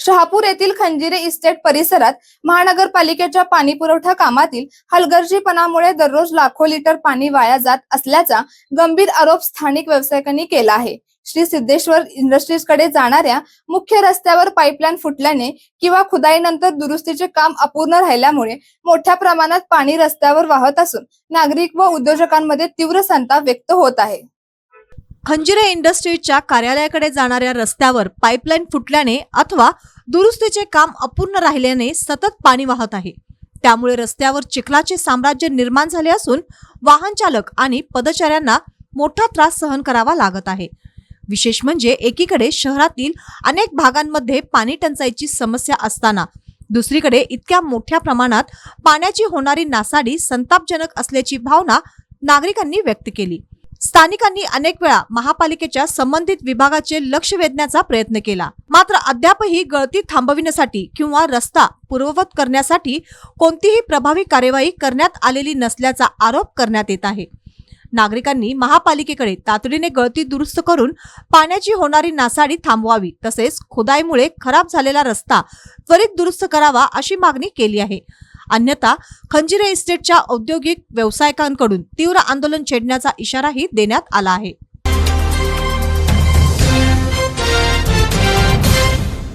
शहापूर येथील खंजिरे इस्टेट परिसरात महानगरपालिकेच्या पाणी पुरवठा कामातील हलगर्जीपणामुळे दररोज लाखो लिटर पाणी वाया जात असल्याचा गंभीर आरोप स्थानिक व्यावसायिकांनी केला आहे। श्री सिद्धेश्वर इंडस्ट्रीज कडे जाणाऱ्या मुख्य रस्त्यावर पाईपलाईन फुटल्याने किंवा खुदाईनंतर दुरुस्तीचे काम अपूर्ण राहिल्यामुळे मोठ्या प्रमाणात पाणी रस्त्यावर वाहत असून नागरिक व उद्योजकांमध्ये तीव्र संताप व्यक्त होत आहे। खंजिरे इंडस्ट्रीजच्या कार्यालयाकडे जाणाऱ्या रस्त्यावर पाईपलाईन फुटल्याने अथवा दुरुस्तीचे काम अपूर्ण राहिल्याने सतत पाणी वाहत आहे। त्यामुळे रस्त्यावर चिखलाचे साम्राज्य निर्माण झाले असून वाहन चालक आणि पदचाऱ्यांना मोठा त्रास सहन करावा लागत आहे। विशेष म्हणजे एकीकडे शहरातील अनेक भागांमध्ये पाणी टंचाईची समस्या असताना दुसरीकडे इतक्या मोठ्या प्रमाणात पाण्याची होणारी नासाडी संतापजनक असल्याची भावना नागरिकांनी व्यक्त केली। स्थानिकांनी अनेक वेळा महापालिकेच्या संबंधित विभागाचे लक्ष वेधण्याचा प्रयत्न केला, मात्र अद्यापही गळती थांबविण्यासाठी किंवा रस्ता पूर्ववत करण्यासाठी कोणतीही प्रभावी कार्यवाही करण्यात आलेली नसल्याचा आरोप करण्यात येत आहे। नागरिकांनी महापालिकेकडे तातडीने गळती दुरुस्त करून पाण्याची होणारी नासाडी थांबवावी, तसेच खोदाईमुळे खराब झालेला रस्ता त्वरित दुरुस्त करावा अशी मागणी केली आहे। अन्यथा खंजिरे इस्टेटच्या औद्योगिक व्यावसायिकांकडून तीव्र आंदोलन छेडण्याचा इशाराही देण्यात आला आहे।